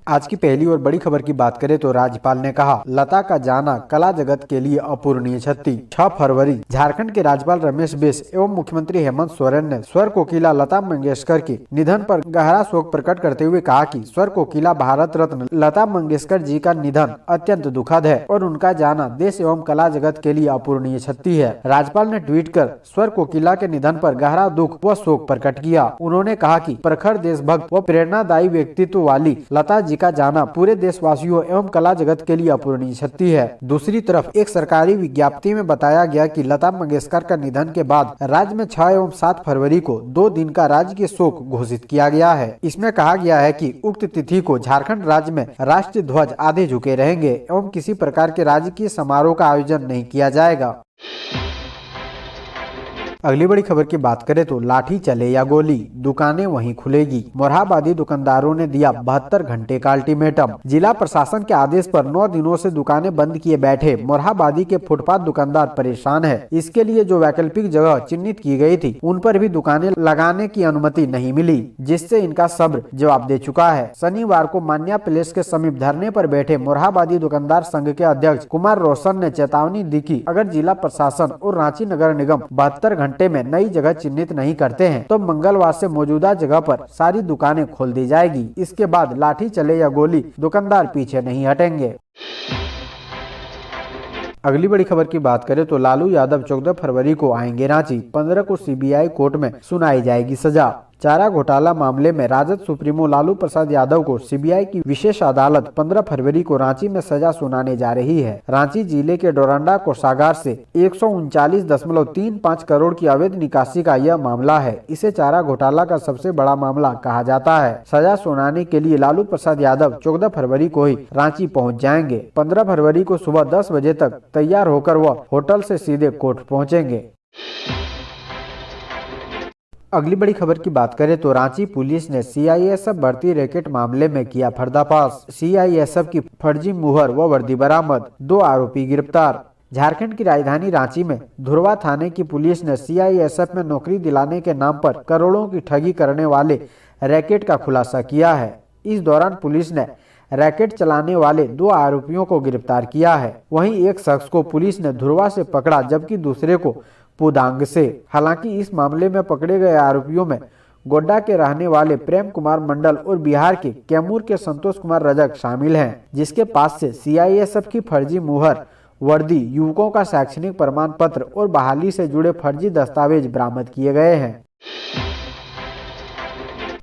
आज की पहली और बड़ी खबर की बात करें तो राज्यपाल ने कहा, लता का जाना कला जगत के लिए अपूरणीय क्षति। 6 फरवरी झारखंड के राज्यपाल रमेश बिस एवं मुख्यमंत्री हेमंत सोरेन ने स्वर कोकिला लता मंगेशकर के निधन पर गहरा शोक प्रकट करते हुए कहा कि स्वर कोकिला भारत रत्न लता मंगेशकर जी का निधन अत्यंत दुखद है और उनका जाना देश एवं कला जगत के लिए अपूरणीय क्षति है। राज्यपाल ने ट्वीट कर स्वर कोकिला के निधन पर गहरा दुख व शोक प्रकट किया। उन्होंने कहा कि प्रखर देशभक्त व प्रेरणादायी व्यक्तित्व वाली लता जी का जाना पूरे देशवासियों एवं कला जगत के लिए अपूरणीय क्षति है। दूसरी तरफ एक सरकारी विज्ञप्ति में बताया गया कि लता मंगेशकर का निधन के बाद राज्य में 6 एवं 7 फरवरी को 2 दिन का राजकीय शोक घोषित किया गया है। इसमें कहा गया है कि उक्त तिथि को झारखंड राज्य में राष्ट्रीय ध्वज आधे झुके रहेंगे एवं किसी प्रकार के राजकीय समारोह का आयोजन नहीं किया जाएगा। अगली बड़ी खबर की बात करें तो लाठी चले या गोली, दुकानें वहीं खुलेगी। मोरहाबादी दुकानदारों ने दिया 72 घंटे का अल्टीमेटम। जिला प्रशासन के आदेश पर 9 दिनों से दुकानें बंद किए बैठे मोरहाबादी के फुटपाथ दुकानदार परेशान है। इसके लिए जो वैकल्पिक जगह चिन्हित की गई थी उन पर भी दुकानें लगाने की अनुमति नहीं मिली, जिससे इनका सब्र जवाब दे चुका है। शनिवार को मान्या प्लेस के समीप धरने पर बैठे मोरहाबादी दुकानदार संघ के अध्यक्ष कुमार रोशन ने चेतावनी दी कि अगर जिला प्रशासन और रांची नगर निगम 72 घंटे में नई जगह चिन्हित नहीं करते हैं तो मंगलवार से मौजूदा जगह पर सारी दुकानें खोल दी जाएगी। इसके बाद लाठी चले या गोली, दुकानदार पीछे नहीं हटेंगे। अगली बड़ी खबर की बात करें तो लालू यादव 14 फरवरी को आएंगे रांची। 15 को सीबीआई कोर्ट में सुनाई जाएगी सजा। चारा घोटाला मामले में राजद सुप्रीमो लालू प्रसाद यादव को सीबीआई की विशेष अदालत 15 फरवरी को रांची में सजा सुनाने जा रही है। रांची जिले के डोरंडा कोषागार से 139.35 करोड़ की अवैध निकासी का यह मामला है। इसे चारा घोटाला का सबसे बड़ा मामला कहा जाता है। सजा सुनाने के लिए लालू प्रसाद यादव 14 फरवरी को ही रांची पहुँच जाएंगे। 15 फरवरी को सुबह 10 बजे तक तैयार होकर वह होटल से सीधे कोर्ट पहुँचेंगे। अगली बड़ी खबर की बात करें तो रांची पुलिस ने सीआईएसएफ भर्ती रैकेट मामले में किया पर्दाफाश। सीआईएसएफ की फर्जी मुहर व वर्दी बरामद, 2 आरोपी गिरफ्तार। झारखंड की राजधानी रांची में धुरवा थाने की पुलिस ने सीआईएसएफ में नौकरी दिलाने के नाम पर करोड़ों की ठगी करने वाले रैकेट का खुलासा किया है। इस दौरान पुलिस ने रैकेट चलाने वाले 2 आरोपियों को गिरफ्तार किया है। वहीं एक शख्स को पुलिस ने धुरवा से पकड़ा जबकि दूसरे को पुदांग से। हालांकि इस मामले में पकड़े गए आरोपियों में गोड्डा के रहने वाले प्रेम कुमार मंडल और बिहार के कैमूर के संतोष कुमार रजक शामिल हैं, जिसके पास से सीआईएसएफ की फर्जी मुहर, वर्दी, युवकों का शैक्षणिक प्रमाण पत्र और बहाली से जुड़े फर्जी दस्तावेज बरामद किए गए हैं।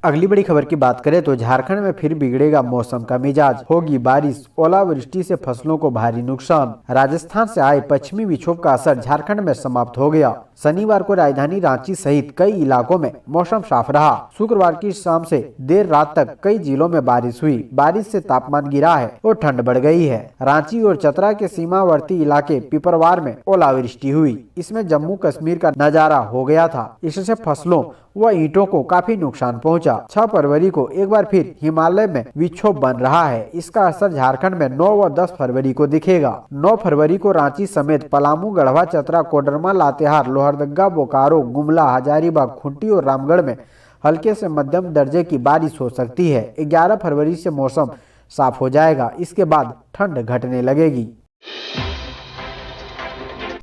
अगली बड़ी खबर की बात करें तो झारखंड में फिर बिगड़ेगा मौसम का मिजाज, होगी बारिश, ओलावृष्टि से फसलों को भारी नुकसान। राजस्थान से आए पश्चिमी विक्षोभ का असर झारखंड में समाप्त हो गया। शनिवार को राजधानी रांची सहित कई इलाकों में मौसम साफ रहा। शुक्रवार की शाम से देर रात तक कई जिलों में बारिश हुई। बारिश से तापमान गिरा है और ठंड बढ़ गई है। रांची और चतरा के सीमावर्ती इलाके पिपरवार में ओलावृष्टि हुई। इसमें जम्मू कश्मीर का नजारा हो गया था। इससे फसलों व ईंटों को काफी नुकसान पहुंचा। 6 फरवरी को एक बार फिर हिमालय में विक्षोभ बन रहा है। इसका असर झारखंड में 9 व 10 फरवरी को दिखेगा। 9 फरवरी को रांची समेत पलामू, गढ़वा, चतरा, कोडरमा, लातेहार, लोहरदगा, बोकारो, गुमला, हजारीबाग, खूंटी और रामगढ़ में हल्के से मध्यम दर्जे की बारिश हो सकती है। 11 फरवरी से मौसम साफ हो जाएगा। इसके बाद ठंड घटने लगेगी।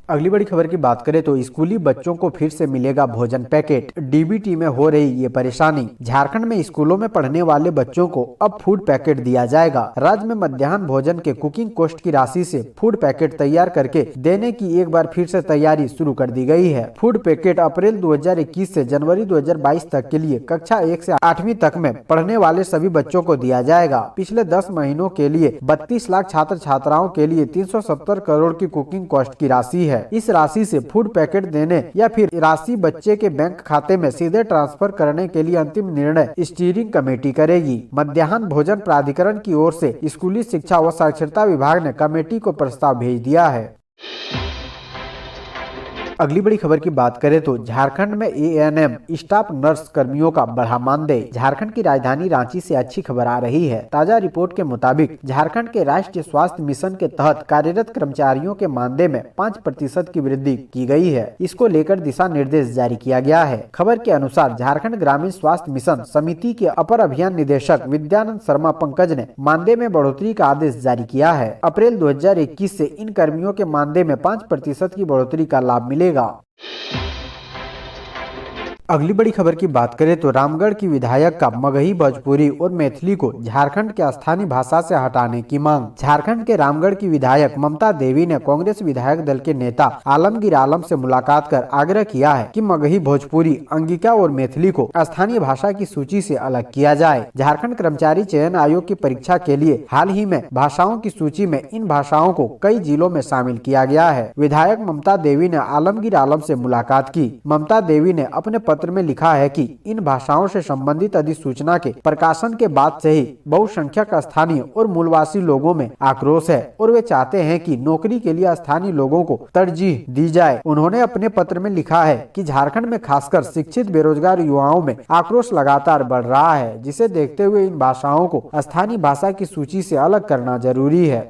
अगली बड़ी खबर की बात करें तो स्कूली बच्चों को फिर से मिलेगा भोजन पैकेट। डीबीटी में हो रही ये परेशानी। झारखंड में स्कूलों में पढ़ने वाले बच्चों को अब फूड पैकेट दिया जाएगा। राज्य में मध्याह्न भोजन के कुकिंग कॉस्ट की राशि से फूड पैकेट तैयार करके देने की एक बार फिर से तैयारी शुरू कर दी गई है। फूड पैकेट अप्रैल 2021 से जनवरी 2022 तक के लिए कक्षा 1 से 8वीं तक में पढ़ने वाले सभी बच्चों को दिया जाएगा। पिछले 10 महीनों के लिए 32 लाख छात्र छात्राओं के लिए 370 करोड़ की कुकिंग कॉस्ट की राशि है। इस राशि से फूड पैकेट देने या फिर राशि बच्चे के बैंक खाते में सीधे ट्रांसफर करने के लिए अंतिम निर्णय स्टीयरिंग कमेटी करेगी। मध्याह्न भोजन प्राधिकरण की ओर से स्कूली शिक्षा व साक्षरता विभाग ने कमेटी को प्रस्ताव भेज दिया है। अगली बड़ी खबर की बात करें तो झारखंड में एएनएम स्टाफ नर्स कर्मियों का बढ़ा मानदेय। झारखंड की राजधानी रांची से अच्छी खबर आ रही है। ताजा रिपोर्ट के मुताबिक झारखंड के राष्ट्रीय स्वास्थ्य मिशन के तहत कार्यरत कर्मचारियों के मानदेय में 5% की वृद्धि की गई है। इसको लेकर दिशा निर्देश जारी किया गया है। खबर के अनुसार झारखंड ग्रामीण स्वास्थ्य मिशन समिति के अपर अभियान निदेशक विद्यानंद शर्मा पंकज ने मानदेय में बढ़ोतरी का आदेश जारी किया है। अप्रैल 2021 से इन कर्मियों के मानदेय में 5% की बढ़ोतरी का लाभ मिलेगा। अगली बड़ी खबर की बात करें तो रामगढ़ की विधायक का मगही, भोजपुरी और मैथिली को झारखंड के स्थानीय भाषा से हटाने की मांग। झारखंड के रामगढ़ की विधायक ममता देवी ने कांग्रेस विधायक दल के नेता आलमगीर आलम से मुलाकात कर आग्रह किया है कि मगही, भोजपुरी, अंगिका और मैथिली को स्थानीय भाषा की सूची से अलग किया जाए। झारखंड कर्मचारी चयन आयोग की परीक्षा के लिए हाल ही में भाषाओं की सूची में इन भाषाओं को कई जिलों में शामिल किया गया है। विधायक ममता देवी ने आलमगीर आलम से मुलाकात की। ममता देवी ने अपने पत्र में लिखा है कि इन भाषाओं से संबंधित अधिसूचना के प्रकाशन के बाद से ही बहुसंख्यक स्थानीय और मूलवासी लोगों में आक्रोश है और वे चाहते हैं कि नौकरी के लिए स्थानीय लोगों को तरजीह दी जाए। उन्होंने अपने पत्र में लिखा है कि झारखंड में खासकर शिक्षित बेरोजगार युवाओं में आक्रोश लगातार बढ़ रहा है, जिसे देखते हुए इन भाषाओं को स्थानीय भाषा की सूची से अलग करना जरूरी है।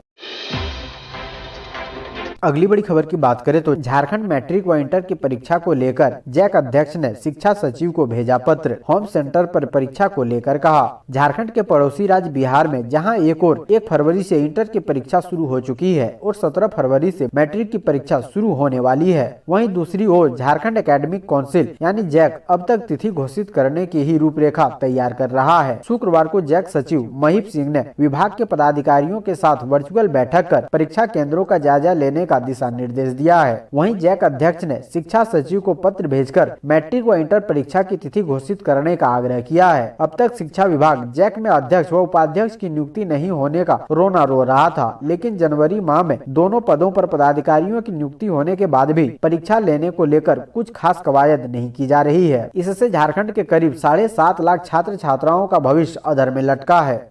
अगली बड़ी खबर की बात करें तो झारखंड मैट्रिक व इंटर की परीक्षा को लेकर जैक अध्यक्ष ने शिक्षा सचिव को भेजा पत्र। होम सेंटर पर परीक्षा को लेकर कहा। झारखंड के पड़ोसी राज्य बिहार में जहां एक और 1 फरवरी से इंटर की परीक्षा शुरू हो चुकी है और 17 फरवरी से मैट्रिक की परीक्षा शुरू होने वाली है, वहीं दूसरी ओर झारखंड एकेडमिक काउंसिल यानी जैक अब तक तिथि घोषित करने की ही रूपरेखा तैयार कर रहा है। शुक्रवार को जैक सचिव महीप सिंह ने विभाग के पदाधिकारियों के साथ वर्चुअल बैठक कर परीक्षा केंद्रों का जायजा लेने का दिशा निर्देश दिया है। वहीं जैक अध्यक्ष ने शिक्षा सचिव को पत्र भेजकर मैट्रिक व इंटर परीक्षा की तिथि घोषित करने का आग्रह किया है। अब तक शिक्षा विभाग जैक में अध्यक्ष व उपाध्यक्ष की नियुक्ति नहीं होने का रोना रो रहा था, लेकिन जनवरी माह में दोनों पदों पर पदाधिकारियों की नियुक्ति होने के बाद भी परीक्षा लेने को लेकर कुछ खास कवायद नहीं की जा रही है। इससे झारखंड के करीब 7.5 लाख छात्र छात्राओं का भविष्य अधर में लटका है।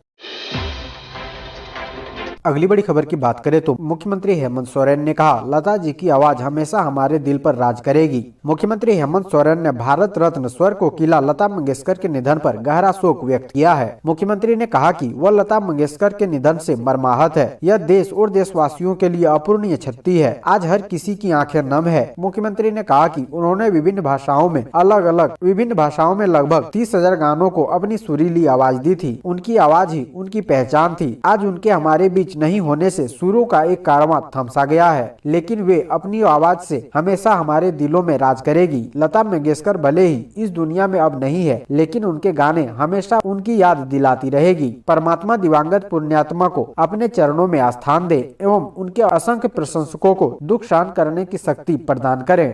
अगली बड़ी खबर की बात करें तो मुख्यमंत्री हेमंत सोरेन ने कहा, लता जी की आवाज हमेशा हमारे दिल पर राज करेगी। मुख्यमंत्री हेमंत सोरेन ने भारत रत्न स्वर कोकिला लता मंगेशकर के निधन पर गहरा शोक व्यक्त किया है। मुख्यमंत्री ने कहा कि वह लता मंगेशकर के निधन से मर्माहत है। यह देश और देशवासियों के लिए अपूरणीय क्षति है। आज हर किसी की आंखें नम है। मुख्यमंत्री ने कहा कि उन्होंने विभिन्न भाषाओं में लगभग 30,000 गानों को अपनी सुरीली आवाज दी थी। उनकी आवाज ही उनकी पहचान थी। आज उनके हमारे बीच नहीं होने से सुरों का एक कारवां थमसा गया है, लेकिन वे अपनी आवाज से हमेशा हमारे दिलों में राज करेगी। लता मंगेशकर भले ही इस दुनिया में अब नहीं है, लेकिन उनके गाने हमेशा उनकी याद दिलाती रहेगी। परमात्मा दिवंगत पुण्यात्मा को अपने चरणों में आस्थान दे एवं उनके असंख्य प्रशंसकों को दुख शांत करने की शक्ति प्रदान करें।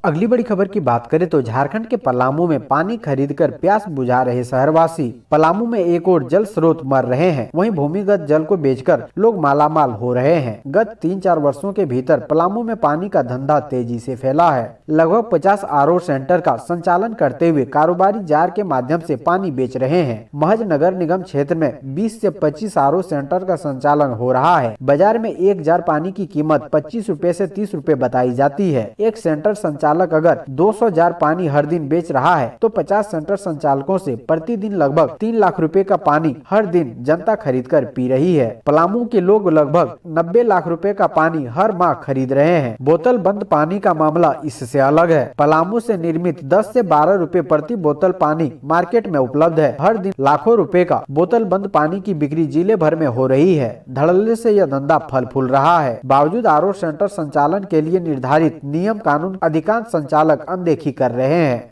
अगली बड़ी खबर की बात करें तो झारखंड के पलामू में पानी खरीदकर प्यास बुझा रहे शहरवासी। पलामू में एक और जल स्रोत मर रहे हैं, वहीं भूमिगत जल को बेचकर लोग मालामाल हो रहे हैं। गत 3-4 वर्षों के भीतर पलामू में पानी का धंधा तेजी से फैला है। लगभग 50 आरओ सेंटर का संचालन करते हुए कारोबारी जार के माध्यम से पानी बेच रहे हैं। महज नगर निगम क्षेत्र में 20 से 25 आरओ सेंटर का संचालन हो रहा है। बाजार में 1 जार पानी की कीमत 25 रुपए से 30 रुपए बताई जाती है। एक सेंटर संचालक अगर 200 जार पानी हर दिन बेच रहा है तो 50 सेंटर संचालकों से प्रतिदिन लगभग 3 लाख रुपए का पानी हर दिन जनता खरीदकर पी रही है। पलामू के लोग लगभग 90 लाख रुपए का पानी हर माह खरीद रहे हैं। बोतल बंद पानी का मामला इससे अलग है। पलामू से निर्मित 10 से 12 रुपए प्रति बोतल पानी मार्केट में उपलब्ध है। हर दिन लाखों रुपए का बोतल बंद पानी की बिक्री जिले भर में हो रही है। धड़ल्ले से यह धंधा फल फूल रहा है। बावजूद आरओ सेंटर संचालन के लिए निर्धारित नियम कानून अधिकांश संचालक अनदेखी कर रहे हैं।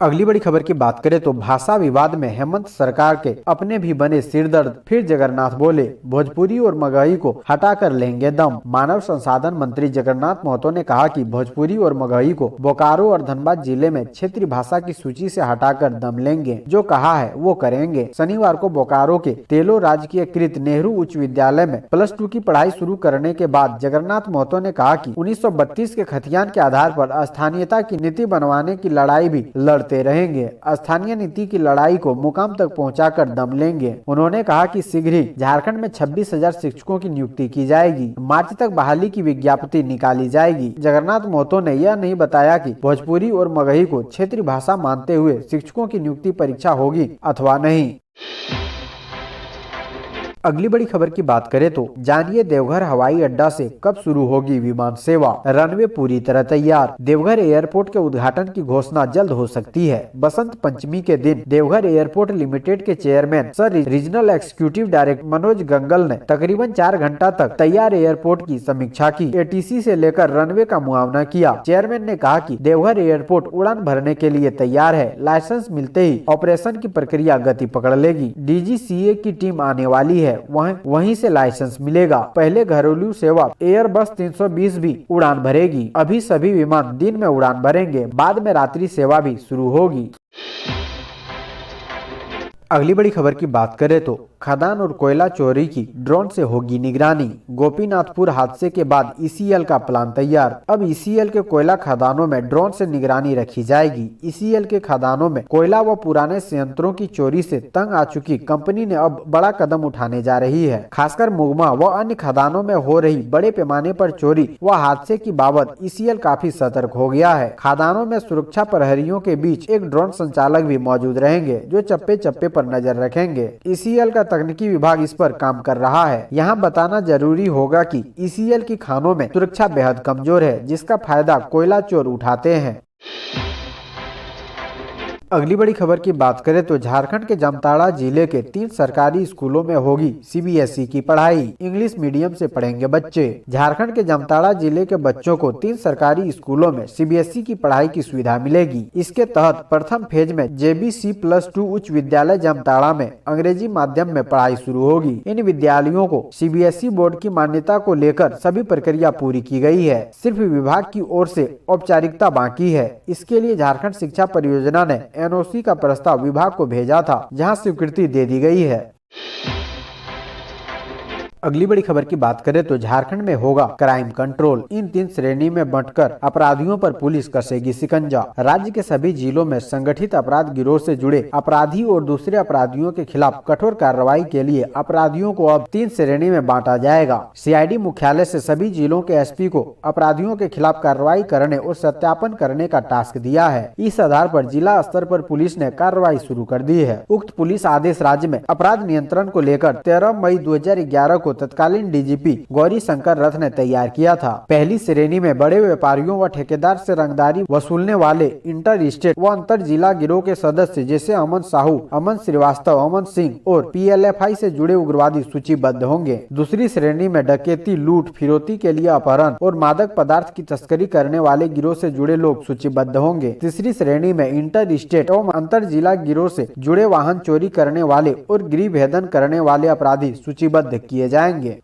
अगली बड़ी खबर की बात करें तो भाषा विवाद में हेमंत सरकार के अपने भी बने सिरदर्द। फिर जगन्नाथ बोले, भोजपुरी और मगही को हटाकर लेंगे दम। मानव संसाधन मंत्री जगन्नाथ महतो ने कहा कि भोजपुरी और मगही को बोकारो और धनबाद जिले में क्षेत्रीय भाषा की सूची से हटाकर दम लेंगे। जो कहा है वो करेंगे। शनिवार को बोकारो के तेलो राजकीयकृत नेहरू उच्च विद्यालय में +2 की पढ़ाई शुरू करने के बाद जगन्नाथ महतो ने कहा कि 1932 के खतियान के आधार पर स्थानीयता की नीति बनवाने की लड़ाई भी लड़ लड़ते रहेंगे, स्थानीय नीति की लड़ाई को मुकाम तक पहुंचाकर दम लेंगे। उन्होंने कहा कि शीघ्र ही झारखंड में 26,000 शिक्षकों की नियुक्ति की जाएगी। मार्च तक बहाली की विज्ञप्ति निकाली जाएगी। जगन्नाथ महतो ने यह नहीं बताया कि भोजपुरी और मगही को क्षेत्रीय भाषा मानते हुए शिक्षकों की नियुक्ति परीक्षा होगी अथवा नहीं। अगली बड़ी खबर की बात करें तो जानिए देवघर हवाई अड्डा से कब शुरू होगी विमान सेवा, रनवे पूरी तरह तैयार। देवघर एयरपोर्ट के उद्घाटन की घोषणा जल्द हो सकती है। बसंत पंचमी के दिन देवघर एयरपोर्ट लिमिटेड के chairman sir regional executive director Manoj Gangal ने तकरीबन 4 घंटा तक तैयार एयरपोर्ट की समीक्षा की, एटीसी से लेकर रनवे का मुआयना किया। चेयरमैन ने कहा कि देवघर एयरपोर्ट उड़ान भरने के लिए तैयार है। लाइसेंस मिलते ही ऑपरेशन की प्रक्रिया गति पकड़ लेगी। DGCA की टीम आने वाली है, वहीं से लाइसेंस मिलेगा। पहले घरेलू सेवा एयरबस 320 भी उड़ान भरेगी। अभी सभी विमान दिन में उड़ान भरेंगे, बाद में रात्रि सेवा भी शुरू होगी। अगली बड़ी खबर की बात करें तो खदान और कोयला चोरी की ड्रोन से होगी निगरानी। गोपीनाथपुर हादसे के बाद ECL का प्लान तैयार। अब ECL के कोयला खदानों में ड्रोन से निगरानी रखी जाएगी। ECL के खदानों में कोयला व पुराने संयंत्रों की चोरी से तंग आ चुकी कंपनी ने अब बड़ा कदम उठाने जा रही है। खासकर मुगमा व अन्य खदानों में हो रही बड़े पैमाने पर चोरी व हादसे की बाबत ECL काफी सतर्क हो गया है। खदानों में सुरक्षा प्रहरियों के बीच एक ड्रोन संचालक भी मौजूद रहेंगे जो चप्पे चप्पे पर नजर रखेंगे। ECL का तकनीकी विभाग इस पर काम कर रहा है। यहाँ बताना जरूरी होगा कि ECL की खानों में सुरक्षा बेहद कमजोर है, जिसका फायदा कोयला चोर उठाते हैं। अगली बड़ी खबर की बात करें तो झारखंड के जामताड़ा जिले के 3 सरकारी स्कूलों में होगी CBSE की पढ़ाई। इंग्लिश मीडियम से पढ़ेंगे बच्चे। झारखंड के जामताड़ा जिले के बच्चों को 3 सरकारी स्कूलों में CBSE की पढ़ाई की सुविधा मिलेगी। इसके तहत प्रथम फेज में JBC+2 उच्च विद्यालय जामताड़ा में अंग्रेजी माध्यम में पढ़ाई शुरू होगी। इन विद्यालयों को CBSE बोर्ड की मान्यता को लेकर सभी प्रक्रिया पूरी की गई है। सिर्फ विभाग की ओर से औपचारिकता बाकी है। इसके लिए झारखंड शिक्षा परियोजना ने NOC का प्रस्ताव विभाग को भेजा था, जहां स्वीकृति दे दी गई है। अगली बड़ी खबर की बात करें तो झारखंड में होगा क्राइम कंट्रोल। इन 3 श्रेणी में बांटकर अपराधियों पर पुलिस कसेगी शिकंजा। राज्य के सभी जिलों में संगठित अपराध गिरोह से जुड़े अपराधी और दूसरे अपराधियों के खिलाफ कठोर कार्रवाई के लिए अपराधियों को अब 3 श्रेणी में बांटा जाएगा। CID मुख्यालय से सभी जिलों के SP को अपराधियों के खिलाफ कार्रवाई करने और सत्यापन करने का टास्क दिया है। इस आधार पर जिला स्तर पर पुलिस ने कार्रवाई शुरू कर दी है। उक्त पुलिस आदेश राज्य में अपराध नियंत्रण को लेकर 13 मई 2011 को तत्कालीन DGP गौरी शंकर रथ ने तैयार किया था। पहली श्रेणी में बड़े व्यापारियों व ठेकेदार से रंगदारी वसूलने वाले इंटर स्टेट व अंतर जिला गिरोह के सदस्य जैसे अमन साहू, अमन श्रीवास्तव, अमन सिंह और PLFI से जुड़े उग्रवादी सूचीबद्ध होंगे। दूसरी श्रेणी में डकैती, लूट, फिरौती के लिए अपहरण और मादक पदार्थ की तस्करी करने वाले गिरोह से जुड़े लोग सूचीबद्ध होंगे। तीसरी श्रेणी में इंटर स्टेट एवं अंतर जिला गिरोह से जुड़े वाहन चोरी करने वाले और गृह भेदन करने वाले अपराधी सूचीबद्ध किए जाएंगे।